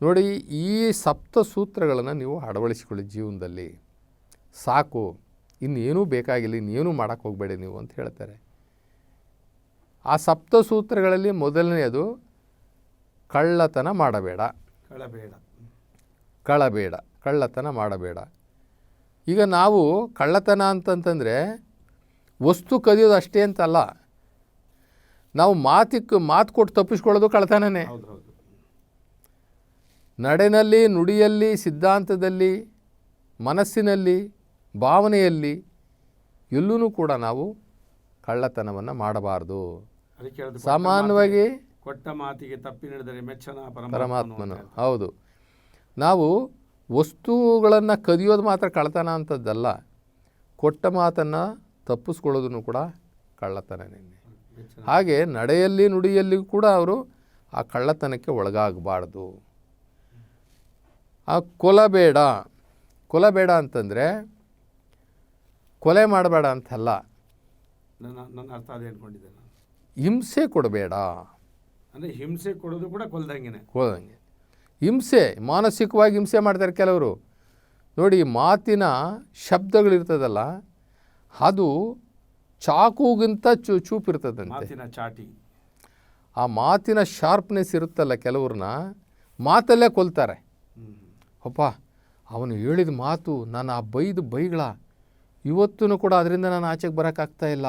ನೋಡಿ, ಈ ಸಪ್ತ ಸೂತ್ರಗಳನ್ನು ನೀವು ಅಳವಡಿಸಿಕೊಳ್ಳಿ ಜೀವನದಲ್ಲಿ, ಸಾಕು, ಇನ್ನೇನೂ ಬೇಕಾಗಿಲ್ಲ, ಇನ್ನೇನೂ ಮಾಡೋಕ್ಕೆ ಹೋಗಬೇಡಿ ನೀವು ಅಂತ ಹೇಳ್ತಾರೆ. ಆ ಸಪ್ತ ಸೂತ್ರಗಳಲ್ಲಿ ಮೊದಲನೆಯದು ಕಳ್ಳತನ ಮಾಡಬೇಡ, ಕಳಬೇಡ, ಕಳ್ಳತನ ಮಾಡಬೇಡ. ಈಗ ನಾವು ಕಳ್ಳತನ ಅಂತಂತಂದರೆ ವಸ್ತು ಕದಿಯೋದು ಅಷ್ಟೇ ಅಂತಲ್ಲ, ನಾವು ಮಾತು ಕೊಟ್ಟು ತಪ್ಪಿಸ್ಕೊಳ್ಳೋದು ಕಳ್ಳತನನೇ. ನಡೆನಲ್ಲಿ, ನುಡಿಯಲ್ಲಿ, ಸಿದ್ಧಾಂತದಲ್ಲಿ, ಮನಸ್ಸಿನಲ್ಲಿ, ಭಾವನೆಯಲ್ಲಿ ಎಲ್ಲೂ ಕೂಡ ನಾವು ಕಳ್ಳತನವನ್ನು ಮಾಡಬಾರ್ದು. ಸಾಮಾನ್ಯವಾಗಿ ಕೊಟ್ಟ ಮಾತಿಗೆ ತಪ್ಪಿ ನಡೆದರೆ ಮೆಚ್ಚನ ಪರಮಾತ್ಮನು. ಹೌದು, ನಾವು ವಸ್ತುಗಳನ್ನು ಕದಿಯೋದು ಮಾತ್ರ ಕಳ್ಳತನ ಅಂತದ್ದಲ್ಲ, ಕೊಟ್ಟ ಮಾತನ್ನು ತಪ್ಪಿಸ್ಕೊಳ್ಳೋದನ್ನು ಕೂಡ ಕಳ್ಳತನನೇ. ಹಾಗೆ ನಡೆಯಲ್ಲಿ, ನುಡಿಯಲ್ಲಿ ಕೂಡ ಅವರು ಆ ಕಳ್ಳತನಕ್ಕೆ ಒಳಗಾಗಬಾರ್ದು. ಆ ಕೊಲಬೇಡ, ಕೊಲಬೇಡ ಅಂತಂದರೆ ಕೊಲೆ ಮಾಡಬೇಡ ಅಂತಲ್ಲ, ನನ್ನ ಅರ್ಥ ಅದೇ ಅಂದ್ಕೊಂಡಿದ್ದೆ ನಾನು. ಹಿಂಸೆ ಕೊಡಬೇಡ ಅಂದರೆ ಹಿಂಸೆ ಕೊಡೋದು ಕೂಡ ಕೊಲ್ದಂಗೆ. ಹಿಂಸೆ, ಮಾನಸಿಕವಾಗಿ ಹಿಂಸೆ ಮಾಡ್ತಾರೆ ಕೆಲವರು. ನೋಡಿ, ಮಾತಿನ ಶಬ್ದಗಳಿರ್ತದಲ್ಲ, ಅದು ಚಾಕುಗಿಂತ ಚೂಪಿರ್ತದಂತೆ. ಚಾಟಿ, ಆ ಮಾತಿನ ಶಾರ್ಪ್ನೆಸ್ ಇರುತ್ತಲ್ಲ, ಕೆಲವ್ರನ್ನ ಮಾತಲ್ಲೇ ಕೊಲ್ತಾರೆ. ಅಪ್ಪ, ಅವನು ಹೇಳಿದ ಮಾತು, ನಾನು ಆ ಬೈಗಳ ಇವತ್ತೂ ಕೂಡ ಅದರಿಂದ ನಾನು ಆಚೆಗೆ ಬರೋಕ್ಕಾಗ್ತಾಯಿಲ್ಲ,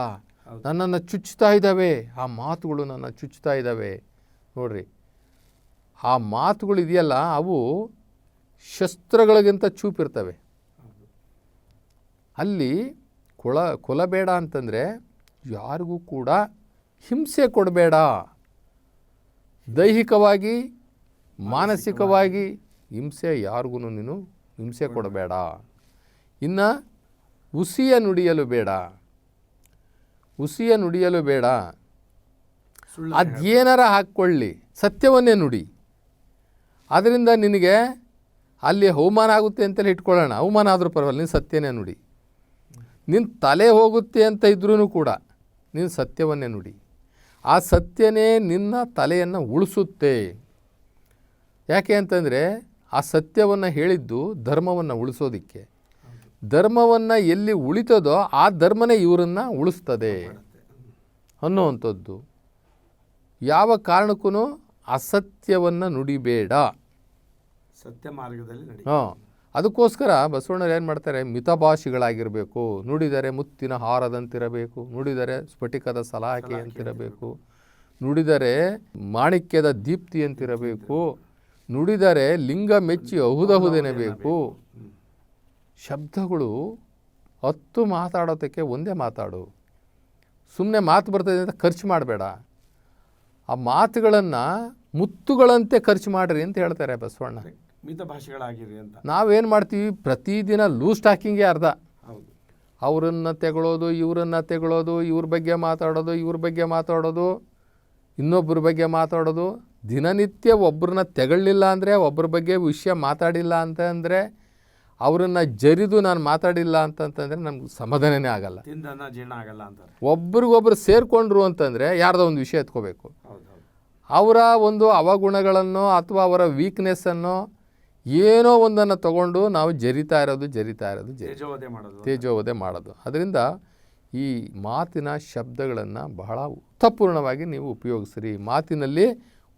ನನ್ನನ್ನು ಚುಚ್ಚುತ್ತಾ ಇದ್ದಾವೆ, ಆ ಮಾತುಗಳು ನನ್ನ ಚುಚ್ಚುತ್ತಾ ಇದ್ದಾವೆ. ನೋಡ್ರಿ, ಆ ಮಾತುಗಳು ಇದೆಯಲ್ಲ, ಅವು ಶಸ್ತ್ರಗಳಿಗಿಂತ ಚೂಪಿರ್ತವೆ. ಅಲ್ಲಿ ಕೊಲಬೇಡ ಅಂತಂದರೆ ಯಾರಿಗೂ ಕೂಡ ಹಿಂಸೆ ಕೊಡಬೇಡ. ದೈಹಿಕವಾಗಿ, ಮಾನಸಿಕವಾಗಿ ಹಿಂಸೆ ಯಾರಿಗೂ ನೀನು ಹಿಂಸೆ ಕೊಡಬೇಡ. ಇನ್ನು ಹುಸಿಯ ನುಡಿಯಲು ಬೇಡ, ಹುಸಿಯ ನುಡಿಯಲು ಬೇಡ. ಅದೇನಾರ ಹಾಕ್ಕೊಳ್ಳಿ, ಸತ್ಯವನ್ನೇ ನುಡಿ. ಅದರಿಂದ ನಿನಗೆ ಅಲ್ಲಿ ಅವಮಾನ ಆಗುತ್ತೆ ಅಂತಲೇ ಇಟ್ಕೊಳ್ಳೋಣ, ಅವಮಾನ ಆದರೂ ಪರವಾಗಿಲ್ಲ, ನೀನು ಸತ್ಯನೇ ನುಡಿ. ನಿನ್ನ ತಲೆ ಹೋಗುತ್ತೆ ಅಂತ ಇದ್ರೂ ಕೂಡ ನೀನು ಸತ್ಯವನ್ನೇ ನುಡಿ. ಆ ಸತ್ಯನೇ ನಿನ್ನ ತಲೆಯನ್ನು ಉಳಿಸುತ್ತೆ. ಯಾಕೆ ಅಂತಂದರೆ ಆ ಸತ್ಯವನ್ನು ಹೇಳಿದ್ದು ಧರ್ಮವನ್ನು ಉಳಿಸೋದಕ್ಕೆ. ಧರ್ಮವನ್ನು ಎಲ್ಲಿ ಉಳಿತದೋ ಆ ಧರ್ಮನೇ ಇವರನ್ನು ಉಳಿಸ್ತದೆ ಅನ್ನೋವಂಥದ್ದು. ಯಾವ ಕಾರಣಕ್ಕೂ ಅಸತ್ಯವನ್ನು ನುಡಿಬೇಡ, ಸತ್ಯ ಮಾರ್ಗದಲ್ಲಿ ನಡಿ. ಅದಕ್ಕೋಸ್ಕರ ಬಸವಣ್ಣರು ಏನು ಮಾಡ್ತಾರೆ, ಮಿತಭಾಷಿಗಳಾಗಿರಬೇಕು. ನುಡಿದರೆ ಮುತ್ತಿನ ಹಾರದಂತಿರಬೇಕು, ನುಡಿದರೆ ಸ್ಫಟಿಕದ ಸಲಾಕೆ ಅಂತಿರಬೇಕು, ನುಡಿದರೆ ಮಾಣಿಕ್ಯದ ದೀಪ್ತಿ ಅಂತಿರಬೇಕು, ನುಡಿದರೆ ಲಿಂಗ ಮೆಚ್ಚಿ ಅಹುದಹುದೆನಬೇಕು. ಶಬ್ದಗಳು 10 ಮಾತಾಡೋದಕ್ಕೆ ಒಂದೇ ಮಾತಾಡು. ಸುಮ್ಮನೆ ಮಾತು ಬರ್ತದೆ ಅಂತ ಖರ್ಚು ಮಾಡಬೇಡ. ಆ ಮಾತುಗಳನ್ನು ಮುತ್ತುಗಳಂತೆ ಖರ್ಚು ಮಾಡಿರಿ ಅಂತ ಹೇಳ್ತಾರೆ ಬಸವಣ್ಣ. ಮಿತ ಭಾಷೆಗಳಾಗಿರಿ ಅಂತ. ನಾವೇನು ಮಾಡ್ತೀವಿ, ಪ್ರತಿದಿನ ಲೂಸ್ ಟಾಕಿಂಗೇ ಅರ್ಧ. ಹೌದು, ಅವರನ್ನು ತೆಗಳೋದು, ಇವರನ್ನು ತೆಗಳೋದು, ಇವ್ರ ಬಗ್ಗೆ ಮಾತಾಡೋದು, ಇವ್ರ ಬಗ್ಗೆ ಮಾತಾಡೋದು, ಇನ್ನೊಬ್ಬರ ಬಗ್ಗೆ ಮಾತಾಡೋದು. ದಿನನಿತ್ಯ ಒಬ್ಬರನ್ನ ತೆಗೊಳ್ಳಿಲ್ಲ ಅಂದರೆ, ಒಬ್ಬರ ಬಗ್ಗೆ ವಿಷಯ ಮಾತಾಡಿಲ್ಲ ಅಂತಂದರೆ, ಅವರನ್ನು ಜರಿದು ನಾನು ಮಾತಾಡಿಲ್ಲ ಅಂತಂತಂದರೆ ನಮ್ಗೆ ಸಮಾಧಾನನೇ ಆಗಲ್ಲ, ತಿಂದನ್ನ ಜೀರ್ಣ ಆಗಲ್ಲ ಅಂತಾರೆ. ಒಬ್ರಿಗೊಬ್ರು ಸೇರಿಕೊಂಡ್ರು ಅಂತಂದರೆ ಯಾರ್ದೋ ಒಂದು ವಿಷಯ ಎತ್ಕೋಬೇಕು. ಅವರ ಒಂದು ಅವಗುಣಗಳನ್ನು ಅಥವಾ ಅವರ ವೀಕ್ನೆಸ್ಸನ್ನು ಏನೋ ಒಂದನ್ನು ತಗೊಂಡು ನಾವು ಜರಿತಾ ಇರೋದು ತೇಜೋವಧೆ ಮಾಡೋದು. ಅದರಿಂದ ಈ ಮಾತಿನ ಶಬ್ದಗಳನ್ನು ಬಹಳ ಅರ್ಥಪೂರ್ಣವಾಗಿ ನೀವು ಉಪಯೋಗಿಸ್ರಿ. ಮಾತಿನಲ್ಲಿ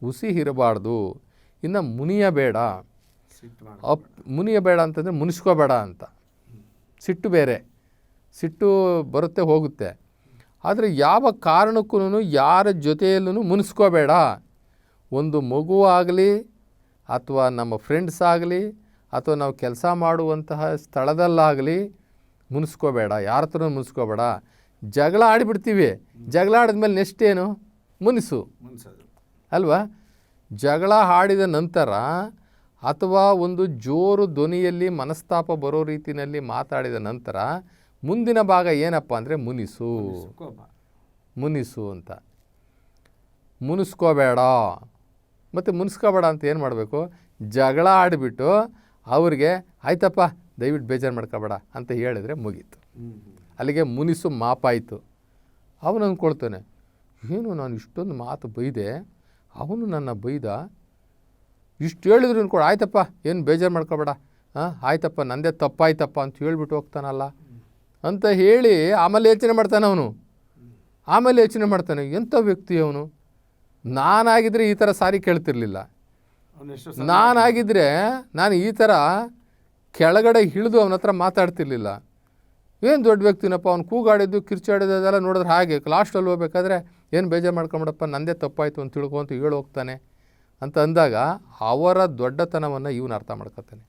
ಹುಸಿ ಇರಬಾರ್ದು. ಇನ್ನು ಮುನಿಯಬೇಡ. ಮುನಿಯಬೇಡ ಅಂತಂದರೆ ಮುನಿಸ್ಕೋಬೇಡ ಅಂತ. ಸಿಟ್ಟು ಬೇರೆ, ಸಿಟ್ಟು ಬರುತ್ತೆ ಹೋಗುತ್ತೆ. ಆದರೆ ಯಾವ ಕಾರಣಕ್ಕೂ ಯಾರ ಜೊತೆಯಲ್ಲೂ ಮುನಿಸ್ಕೋಬೇಡ. ಒಂದು ಮಗು ಆಗಲಿ ಅಥವಾ ನಮ್ಮ ಫ್ರೆಂಡ್ಸ್ ಆಗಲಿ ಅಥವಾ ನಾವು ಕೆಲಸ ಮಾಡುವಂತಹ ಸ್ಥಳದಲ್ಲಾಗಲಿ ಮುನಿಸ್ಕೋಬೇಡ, ಯಾರ ಹತ್ರ ಮುನಿಸ್ಕೋಬೇಡ. ಜಗಳ ಆಡಿಬಿಡ್ತೀವಿ, ಜಗಳ ಆಡಿದ್ಮೇಲೆ ನೆಕ್ಸ್ಟ್ ಏನು, ಮುನಿಸು ಅಲ್ವಾ. ಜಗಳ ಆಡಿದ ನಂತರ ಅಥವಾ ಒಂದು ಜೋರು ಧ್ವನಿಯಲ್ಲಿ ಮನಸ್ತಾಪ ಬರೋ ರೀತಿಯಲ್ಲಿ ಮಾತಾಡಿದ ನಂತರ ಮುಂದಿನ ಭಾಗ ಏನಪ್ಪ ಅಂದರೆ ಮುನಿಸು ಅಂತ. ಮುನಿಸ್ಕೋಬೇಡ. ಮತ್ತು ಮುನಿಸ್ಕೋಬೇಡ ಅಂತ ಏನು ಮಾಡಬೇಕು, ಜಗಳ ಆಡಿಬಿಟ್ಟು ಅವ್ರಿಗೆ ಆಯ್ತಪ್ಪ ದಯವಿಟ್ಟು ಬೇಜಾರು ಮಾಡ್ಕೋಬೇಡ ಅಂತ ಹೇಳಿದ್ರೆ ಮುಗೀತು. ಅಲ್ಲಿಗೆ ಮುನಿಸು ಮಾಪಾಯಿತು. ಅವನು ಅಂದ್ಕೊಳ್ತಾನೆ, ಏನು ನಾನು ಇಷ್ಟೊಂದು ಮಾತು ಬೈದೆ, ಅವನು ನನ್ನ ಬೈದ, ಇಷ್ಟು ಹೇಳಿದ್ರು ಅನ್ಕೊಡು, ಆಯ್ತಪ್ಪ ಏನು ಬೇಜಾರು ಮಾಡ್ಕೋಬೇಡ, ಆಯ್ತಪ್ಪ ನಂದೇ ತಪ್ಪಾಯ್ತಪ್ಪ ಅಂತ ಹೇಳ್ಬಿಟ್ಟು ಹೋಗ್ತಾನಲ್ಲ ಅಂತ ಹೇಳಿ ಆಮೇಲೆ ಯೋಚನೆ ಮಾಡ್ತಾನೆ. ಆಮೇಲೆ ಯೋಚನೆ ಮಾಡ್ತಾನೆ, ಎಂಥ ವ್ಯಕ್ತಿ ಅವನು. ನಾನಾಗಿದ್ದರೆ ಈ ಥರ ಸಾರಿ ಕೇಳ್ತಿರ್ಲಿಲ್ಲ. ನಾನಾಗಿದ್ದರೆ ನಾನು ಈ ಥರ ಕೆಳಗಡೆ ಇಳಿದು ಅವನ ಹತ್ರ ಮಾತಾಡ್ತಿರ್ಲಿಲ್ಲ. ಏನು ದೊಡ್ಡ ವ್ಯಕ್ತಿನಪ್ಪ, ಅವ್ನು ಕೂಗಾಡಿದ್ದು ಕಿರ್ಚಾಡಿದ್ದೆಲ್ಲ ನೋಡಿದ್ರೆ ಹಾಗೆ ಲಾಸ್ಟಲ್ಲಿ ಹೋಗ್ಬೇಕಾದ್ರೆ ಏನು ಬೇಜಾರು ಮಾಡ್ಕೊಂಬಿಡಪ್ಪ ನಂದೇ ತಪ್ಪಾಯಿತು ಅಂತ ತಿಳ್ಕೊಂತ ಹೇಳಿ ಹೋಗ್ತಾನೆ ಅಂತ ಅಂದಾಗ ಅವರ ದೊಡ್ಡತನವನ್ನು ಇವನು ಅರ್ಥ ಮಾಡ್ಕೊತಾನೆ.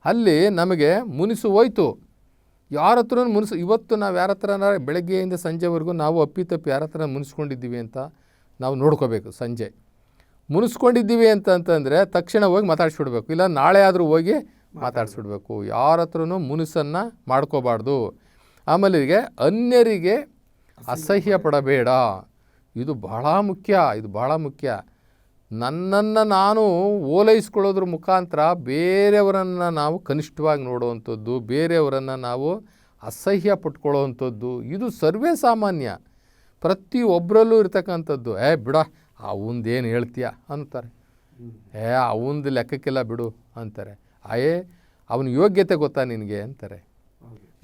ಅಲ್ಲಿ ನಮಗೆ ಮುನಿಸು ಹೋಯ್ತು. ಯಾರ ಹತ್ರ ಇವತ್ತು ನಾವು ಯಾರ ಹತ್ರನ ಬೆಳಗ್ಗೆಯಿಂದ ಸಂಜೆವರೆಗೂ ನಾವು ಅಪ್ಪಿತಪ್ಪಿ ಯಾರ ಹತ್ರ ಮುನಿಸ್ಕೊಂಡಿದ್ದೀವಿ ಅಂತ ನಾವು ನೋಡ್ಕೋಬೇಕು. ಸಂಜೆ ಮುನಿಸ್ಕೊಂಡಿದ್ದೀವಿ ಅಂತಂದರೆ ತಕ್ಷಣ ಹೋಗಿ ಮಾತಾಡಿಸ್ಬಿಡ್ಬೇಕು, ಇಲ್ಲ ನಾಳೆ ಆದರೂ ಹೋಗಿ ಮಾತಾಡಿಸ್ಬಿಡ್ಬೇಕು. ಯಾರ ಹತ್ರನೂ ಮುನಿಸನ್ನು ಮಾಡ್ಕೋಬಾರ್ದು. ಆಮೇಲೆ ಅನ್ಯರಿಗೆ ಅಸಹ್ಯ ಪಡಬೇಡ. ಇದು ಬಹಳ ಮುಖ್ಯ. ನನ್ನನ್ನು ನಾನು ಓಲೈಸ್ಕೊಳ್ಳೋದ್ರ ಮುಖಾಂತರ ಬೇರೆಯವರನ್ನು ನಾವು ಕನಿಷ್ಠವಾಗಿ ನೋಡುವಂಥದ್ದು, ಬೇರೆಯವರನ್ನು ನಾವು ಅಸಹ್ಯ ಪಟ್ಕೊಳ್ಳೋವಂಥದ್ದು ಇದು ಸರ್ವೇ ಸಾಮಾನ್ಯ, ಪ್ರತಿಯೊಬ್ಬರಲ್ಲೂ ಇರ್ತಕ್ಕಂಥದ್ದು. ಬಿಡ ಅವಂದೇನು ಹೇಳ್ತೀಯ ಅಂತಾರೆ, ಅವಂದು ಲೆಕ್ಕಕ್ಕೆಲ್ಲ ಬಿಡು ಅಂತಾರೆ. ಅವನ ಯೋಗ್ಯತೆ ಗೊತ್ತಾ ನಿನಗೆ ಅಂತಾರೆ.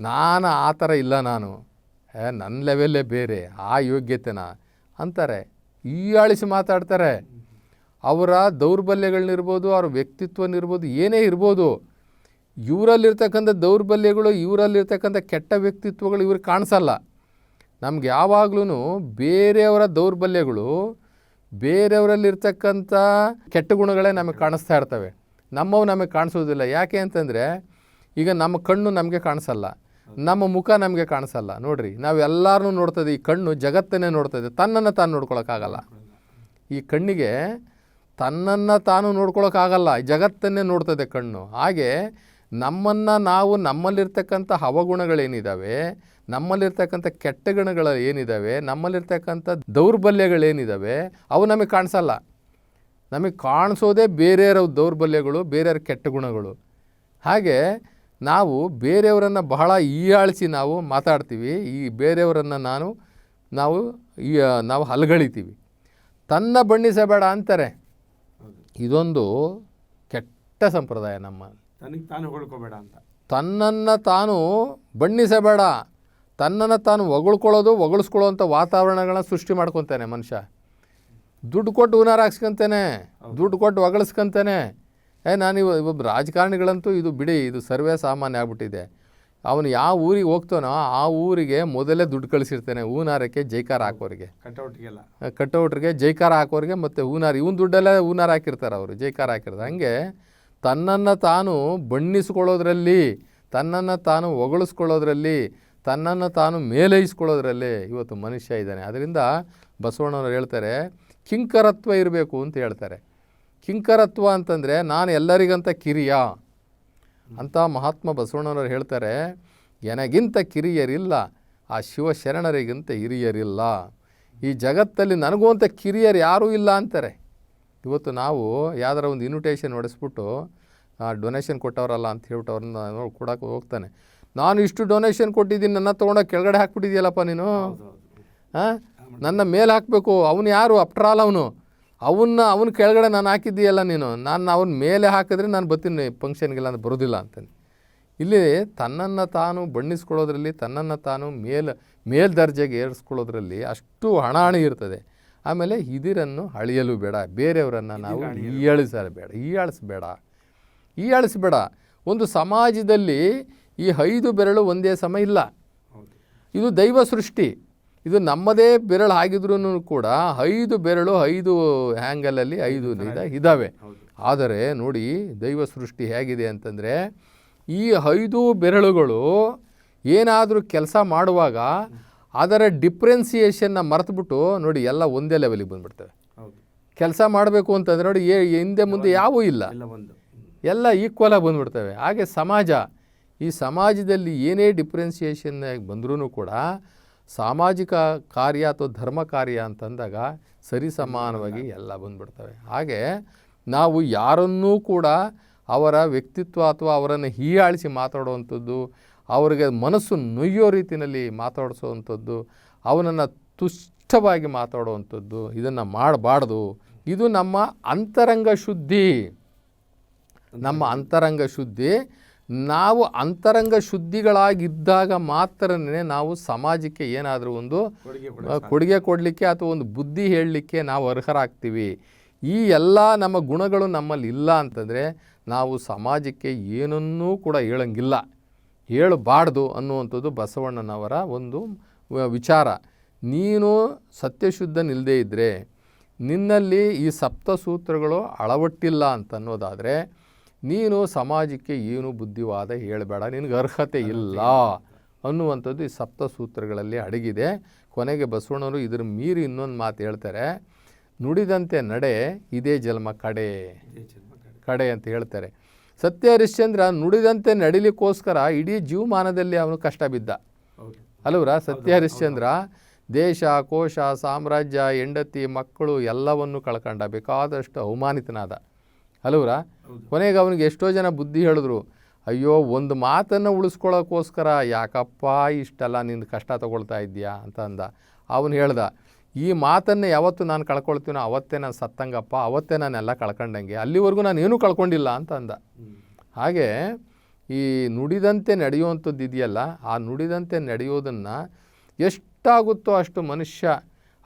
ನಾನು ಆ ಥರ ಇಲ್ಲ, ನನ್ನ ಲೆವೆಲ್ಲೇ ಬೇರೆ, ಆ ಯೋಗ್ಯತೆನ ಅಂತಾರೆ. ಹೀಯಾಳಿಸಿ ಮಾತಾಡ್ತಾರೆ. ಅವರ ದೌರ್ಬಲ್ಯಗಳನ್ನಿರ್ಬೋದು, ಅವ್ರ ವ್ಯಕ್ತಿತ್ವನಿರ್ಬೋದು, ಏನೇ ಇರ್ಬೋದು, ಇವರಲ್ಲಿರ್ತಕ್ಕಂಥ ದೌರ್ಬಲ್ಯಗಳು, ಇವರಲ್ಲಿರ್ತಕ್ಕಂಥ ಕೆಟ್ಟ ವ್ಯಕ್ತಿತ್ವಗಳು ಇವ್ರಿಗೆ ಕಾಣಿಸಲ್ಲ. ನಮ್ಗೆ ಯಾವಾಗ್ಲೂ ಬೇರೆಯವರ ದೌರ್ಬಲ್ಯಗಳು, ಬೇರೆಯವರಲ್ಲಿರ್ತಕ್ಕಂಥ ಕೆಟ್ಟ ಗುಣಗಳೇ ನಮಗೆ ಕಾಣಿಸ್ತಾ ಇರ್ತವೆ. ನಮ್ಮವು ನಮಗೆ ಕಾಣಿಸೋದಿಲ್ಲ. ಯಾಕೆ ಅಂತಂದರೆ ಈಗ ನಮ್ಮ ಕಣ್ಣು ನಮಗೆ ಕಾಣಿಸಲ್ಲ, ನಮ್ಮ ಮುಖ ನಮಗೆ ಕಾಣಿಸಲ್ಲ. ನೋಡಿರಿ, ನಾವು ಎಲ್ಲರನ್ನೂ ನೋಡ್ತದೆ. ಈ ಕಣ್ಣು ಜಗತ್ತನ್ನೇ ನೋಡ್ತದೆ, ತನ್ನನ್ನು ತಾನು ನೋಡ್ಕೊಳಕ್ಕಾಗಲ್ಲ. ಈ ಕಣ್ಣಿಗೆ ತನ್ನನ್ನು ತಾನು ನೋಡ್ಕೊಳ್ಳೋಕ್ಕಾಗಲ್ಲ, ಜಗತ್ತನ್ನೇ ನೋಡ್ತದೆ ಕಣ್ಣು. ಹಾಗೆ ನಮ್ಮನ್ನು ನಾವು ನಮ್ಮಲ್ಲಿರ್ತಕ್ಕಂಥ ಅವಗುಣಗಳೇನಿದ್ದಾವೆ, ನಮ್ಮಲ್ಲಿರ್ತಕ್ಕಂಥ ಕೆಟ್ಟ ಗುಣಗಳು ಏನಿದ್ದಾವೆ, ನಮ್ಮಲ್ಲಿರ್ತಕ್ಕಂಥ ದೌರ್ಬಲ್ಯಗಳೇನಿದ್ದಾವೆ ಅವು ನಮಗೆ ಕಾಣಿಸಲ್ಲ. ನಮಗೆ ಕಾಣಿಸೋದೇ ಬೇರೆಯವರ ದೌರ್ಬಲ್ಯಗಳು, ಬೇರೆಯವರ ಕೆಟ್ಟ ಗುಣಗಳು. ಹಾಗೆ ನಾವು ಬೇರೆಯವರನ್ನು ಬಹಳ ಹೀಯಾಳಿಸಿ ನಾವು ಮಾತಾಡ್ತೀವಿ. ಈ ಬೇರೆಯವರನ್ನು ನಾವು ಹಲ್ಗಳಿತೀವಿ. ತನ್ನ ಬಣ್ಣಿಸಬೇಡ ಅಂತಾರೆ. ಇದೊಂದು ಕೆಟ್ಟ ಸಂಪ್ರದಾಯ ನಮ್ಮ. ತನಗೆ ತಾನು ಹೊಳ್ಕೋಬೇಡ ಅಂತ. ತನ್ನನ್ನು ತಾನು ಬಣ್ಣಿಸಬೇಡ, ತನ್ನನ್ನು ತಾನು ಹೊಗಳಿಸ್ಕೊಳ್ಳೋವಂಥ ವಾತಾವರಣಗಳನ್ನ ಸೃಷ್ಟಿ ಮಾಡ್ಕೊತಾನೆ ಮನುಷ್ಯ. ದುಡ್ಡು ಕೊಟ್ಟು ಹೂನಾರ ಹಾಕ್ಸ್ಕೊಂತಾನೆ, ದುಡ್ಡು ಕೊಟ್ಟು ಹೊಗಳಿಸ್ಕೊಂತಾನೆ. ನಾನು ಒಬ್ಬ ರಾಜಕಾರಣಿಗಳಂತೂ ಇದು ಬಿಡಿ, ಇದು ಸರ್ವೇ ಸಾಮಾನ್ಯ ಆಗ್ಬಿಟ್ಟಿದೆ. ಅವನು ಯಾವ ಊರಿಗೆ ಹೋಗ್ತಾನೋ ಆ ಊರಿಗೆ ಮೊದಲೇ ದುಡ್ಡು ಕಳಿಸಿರ್ತಾನೆ ಹೂನಾರಕ್ಕೆ, ಜೈಕಾರ ಹಾಕೋರಿಗೆ, ಕಟೌಟ್ರಿಗೆ ಜೈಕಾರ ಹಾಕೋರಿಗೆ ಮತ್ತು ಹೂನಾರ, ಇವನು ದುಡ್ಡೆಲ್ಲ ಹೂನಾರ ಹಾಕಿರ್ತಾರೆ ಅವರು, ಜೈಕಾರ ಹಾಕಿರ್ತಾರೆ. ಹಂಗೆ ತನ್ನನ್ನು ತಾನು ಬಣ್ಣಿಸ್ಕೊಳ್ಳೋದ್ರಲ್ಲಿ, ತನ್ನನ್ನು ತಾನು ಹೊಗಳಿಸ್ಕೊಳ್ಳೋದ್ರಲ್ಲಿ, ತನ್ನನ್ನು ತಾನು ಮೇಲೈಸ್ಕೊಳ್ಳೋದ್ರಲ್ಲಿ ಇವತ್ತು ಮನುಷ್ಯ ಇದ್ದಾನೆ. ಅದರಿಂದ ಬಸವಣ್ಣವ್ರು ಹೇಳ್ತಾರೆ ಕಿಂಕರತ್ವ ಇರಬೇಕು ಅಂತ ಹೇಳ್ತಾರೆ. ಕಿಂಕರತ್ವ ಅಂತಂದರೆ ನಾನು ಎಲ್ಲರಿಗಂತ ಕಿರಿಯ ಅಂತ ಮಹಾತ್ಮ ಬಸವಣ್ಣನವರು ಹೇಳ್ತಾರೆ. ನನಗಿಂತ ಕಿರಿಯರಿಲ್ಲ, ಆ ಶಿವಶರಣರಿಗಿಂತ ಹಿರಿಯರಿಲ್ಲ. ಈ ಜಗತ್ತಲ್ಲಿ ನನಗೂ ಅಂತ ಕಿರಿಯರು ಯಾರೂ ಇಲ್ಲ ಅಂತಾರೆ. ಇವತ್ತು ನಾವು ಯಾವ್ದಾರ ಒಂದು ಇನ್ವಿಟೇಷನ್ ಹೊಡೆಸ್ಬಿಟ್ಟು ಡೊನೇಷನ್ ಕೊಟ್ಟವರಲ್ಲ ಅಂತ ಹೇಳ್ಬಿಟ್ಟು ಅವ್ರನ್ನ ಕೊಡೋಕೆ ಹೋಗ್ತಾನೆ. ನಾನು ಇಷ್ಟು ಡೊನೇಷನ್ ಕೊಟ್ಟಿದ್ದೀನಿ, ನನ್ನ ತೊಗೊಂಡೋಗಿ ಕೆಳಗಡೆ ಹಾಕ್ಬಿಟ್ಟಿದ್ಯಲ್ಲಪ್ಪ ನೀನು, ನನ್ನ ಮೇಲೆ ಹಾಕಬೇಕು. ಅವನು ಯಾರು? ಆಫ್ಟರ್ ಆಲ್ ಅವನ ಕೆಳಗಡೆ ನಾನು ಹಾಕಿದ್ದೀಯಲ್ಲ ನೀನು, ನಾನು ಅವನ ಮೇಲೆ ಹಾಕಿದ್ರೆ ನಾನು ಬರ್ತೀನಿ ಫಂಕ್ಷನ್ಗೆಲ್ಲ ನಾನು ಬರೋದಿಲ್ಲ ಅಂತಾನೆ. ಇಲ್ಲಿ ತನ್ನನ್ನು ತಾನು ಬಣ್ಣಿಸ್ಕೊಳ್ಳೋದ್ರಲ್ಲಿ, ತನ್ನನ್ನು ತಾನು ಮೇಲ್ದರ್ಜೆಗೆ ಏರಿಸ್ಕೊಳ್ಳೋದ್ರಲ್ಲಿ ಅಷ್ಟು ಹಣಾಹಣಿ ಇರ್ತದೆ. ಆಮೇಲೆ ಇದರನ್ನು ಅಳಿಯಲು ಬೇಡ, ಬೇರೆಯವರನ್ನು ನಾವು ಹೀಯಾಳಿಸಬೇಡ. ಒಂದು ಸಮಾಜದಲ್ಲಿ ಈ 5 ಬೆರಳು ಒಂದೇ ಸಮ ಇಲ್ಲ. ಇದು ದೈವ ಸೃಷ್ಟಿ. ಇದು ನಮ್ಮದೇ ಬೆರಳು ಆಗಿದ್ರೂ ಕೂಡ 5 ಬೆರಳು 5 ಹ್ಯಾಂಗಲಲ್ಲಿ 5 ಇದ್ದಾವೆ. ಆದರೆ ನೋಡಿ ದೈವ ಸೃಷ್ಟಿ ಹೇಗಿದೆ ಅಂತಂದರೆ, ಈ 5 ಬೆರಳುಗಳು ಏನಾದರೂ ಕೆಲಸ ಮಾಡುವಾಗ ಅದರ ಡಿಫ್ರೆನ್ಸಿಯೇಷನ್ನ ಮರೆತುಬಿಟ್ಟು ನೋಡಿ ಎಲ್ಲ ಒಂದೇ ಲೆವೆಲಿಗೆ ಬಂದುಬಿಡ್ತವೆ. ಕೆಲಸ ಮಾಡಬೇಕು ಅಂತಂದರೆ ನೋಡಿ ಹಿಂದೆ ಮುಂದೆ ಯಾವೂ ಇಲ್ಲ, ಎಲ್ಲ ಈಕ್ವಲಾಗಿ ಬಂದುಬಿಡ್ತವೆ. ಹಾಗೆ ಸಮಾಜ, ಈ ಸಮಾಜದಲ್ಲಿ ಏನೇ ಡಿಫ್ರೆನ್ಸಿಯೇಷನ್ ಬಂದ್ರೂ ಕೂಡ ಸಾಮಾಜಿಕ ಕಾರ್ಯ ಅಥವಾ ಧರ್ಮ ಕಾರ್ಯ ಅಂತಂದಾಗ ಸರಿಸಮಾನವಾಗಿ ಎಲ್ಲ ಬಂದುಬಿಡ್ತವೆ. ಹಾಗೆ ನಾವು ಯಾರನ್ನೂ ಕೂಡ ಅವರ ವ್ಯಕ್ತಿತ್ವ ಅಥವಾ ಅವರನ್ನು ಹೀಯಾಳಿಸಿ ಮಾತಾಡುವಂಥದ್ದು, ಅವರಿಗೆ ಮನಸ್ಸು ನೊಯ್ಯೋ ರೀತಿಯಲ್ಲಿ ಮಾತಾಡಿಸುವಂಥದ್ದು, ಅವನನ್ನು ತುಷ್ಟವಾಗಿ ಮಾತಾಡುವಂಥದ್ದು, ಇದನ್ನು ಮಾಡಬಾರ್ದು. ಇದು ನಮ್ಮ ಅಂತರಂಗ ಶುದ್ಧಿ. ನಾವು ಅಂತರಂಗ ಶುದ್ಧಿಗಳಾಗಿದ್ದಾಗ ಮಾತ್ರನೇ ನಾವು ಸಮಾಜಕ್ಕೆ ಏನಾದರೂ ಒಂದು ಕೊಡುಗೆ ಕೊಡಲಿಕ್ಕೆ ಅಥವಾ ಒಂದು ಬುದ್ಧಿ ಹೇಳಲಿಕ್ಕೆ ನಾವು ಅರ್ಹರಾಗ್ತೀವಿ. ಈ ಎಲ್ಲ ನಮ್ಮ ಗುಣಗಳು ನಮ್ಮಲ್ಲಿ ಇಲ್ಲ ಅಂತಂದರೆ ನಾವು ಸಮಾಜಕ್ಕೆ ಏನನ್ನೂ ಕೂಡ ಹೇಳಬಾರ್ದು ಅನ್ನುವಂಥದ್ದು ಬಸವಣ್ಣನವರ ಒಂದು ವಿಚಾರ. ನೀನು ಸತ್ಯಶುದ್ಧನಿಲ್ಲದೇ ಇದ್ದರೆ, ನಿನ್ನಲ್ಲಿ ಈ ಸಪ್ತಸೂತ್ರಗಳು ಅಳವಟ್ಟಿಲ್ಲ ಅಂತನ್ನೋದಾದರೆ ನೀನು ಸಮಾಜಕ್ಕೆ ಏನು ಬುದ್ಧಿವಾದ ಹೇಳಬೇಡ, ನಿನಗೆ ಅರ್ಹತೆ ಇಲ್ಲ ಅನ್ನುವಂಥದ್ದು ಈ ಸಪ್ತಸೂತ್ರಗಳಲ್ಲಿ ಅಡಗಿದೆ. ಕೊನೆಗೆ ಬಸವಣ್ಣವರು ಇದರ ಮೀರಿ ಇನ್ನೊಂದು ಮಾತು ಹೇಳ್ತಾರೆ, ನುಡಿದಂತೆ ನಡೆ ಇದೇ ಜನ್ಮ ಕಡೆ ಅಂತ ಹೇಳ್ತಾರೆ. ಸತ್ಯ ಹರಿಶ್ಚಂದ್ರ ನುಡಿದಂತೆ ನಡಿಲಿಕ್ಕೋಸ್ಕರ ಇಡೀ ಜೀವಮಾನದಲ್ಲಿ ಅವನು ಕಷ್ಟ ಬಿದ್ದ ಅಲ್ವರ. ಸತ್ಯ ಹರಿಶ್ಚಂದ್ರ ದೇಶ, ಕೋಶ, ಸಾಮ್ರಾಜ್ಯ, ಹೆಂಡತಿ, ಮಕ್ಕಳು ಎಲ್ಲವನ್ನು ಕಳ್ಕೊಂಡ, ಬೇಕಾದಷ್ಟು ಅವಮಾನಿತನಾದ ಅಲ್ವರ. ಕೊನೆಗೆ ಅವನಿಗೆ ಎಷ್ಟೋ ಜನ ಬುದ್ಧಿ ಹೇಳಿದ್ರು, ಅಯ್ಯೋ ಒಂದು ಮಾತನ್ನು ಉಳಿಸ್ಕೊಳ್ಳೋಕ್ಕೋಸ್ಕರ ಯಾಕಪ್ಪ ಇಷ್ಟೆಲ್ಲ ನಿಂದು ಕಷ್ಟ ತಗೊಳ್ತಾ ಇದ್ದೀಯಾ ಅಂತ ಅಂದ. ಅವನು ಹೇಳ್ದ, ಈ ಮಾತನ್ನೇ ಯಾವತ್ತು ನಾನು ಕಳ್ಕೊಳ್ತೀನೋ ಅವತ್ತೇ ನಾನು ಸತ್ತಂಗಪ್ಪ, ಅವತ್ತೇ ನಾನೆಲ್ಲ ಕಳ್ಕೊಂಡಂಗೆ, ಅಲ್ಲಿವರೆಗೂ ನಾನು ಏನೂ ಕಳ್ಕೊಂಡಿಲ್ಲ ಅಂತ ಅಂದ. ಹಾಗೆ ಈ ನುಡಿದಂತೆ ನಡೆಯುವಂಥದ್ದು ಇದೆಯಲ್ಲ, ಆ ನುಡಿದಂತೆ ನಡೆಯೋದನ್ನು ಎಷ್ಟಾಗುತ್ತೋ ಅಷ್ಟು ಮನುಷ್ಯ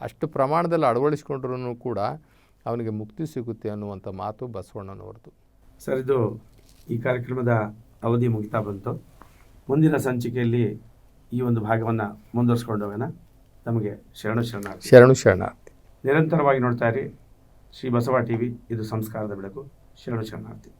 ಅಷ್ಟು ಪ್ರಮಾಣದಲ್ಲಿ ಅಳವಡಿಸ್ಕೊಂಡ್ರೂ ಕೂಡ ಅವನಿಗೆ ಮುಕ್ತಿ ಸಿಗುತ್ತೆ ಅನ್ನುವಂಥ ಮಾತು ಬಸವಣ್ಣನವರದು. ಸರ್, ಇದು ಈ ಕಾರ್ಯಕ್ರಮದ ಅವಧಿ ಮುಗಿತಾ ಬಂತು. ಮುಂದಿನ ಸಂಚಿಕೆಯಲ್ಲಿ ಈ ಒಂದು ಭಾಗವನ್ನು ಮುಂದುವರಿಸ್ಕೊಂಡು ಹೋಗೋಣ. ನಮಗೆ ಶರಣು ಶರಣಾರ್ಥಿ. ನಿರಂತರವಾಗಿ ನೋಡ್ತಾ ಇರಿ ಶ್ರೀ ಬಸವ ಟಿವಿ. ಇದು ಸಂಸ್ಕಾರದ ಬೆಳಕು. ಶರಣಾರ್ಥಿ.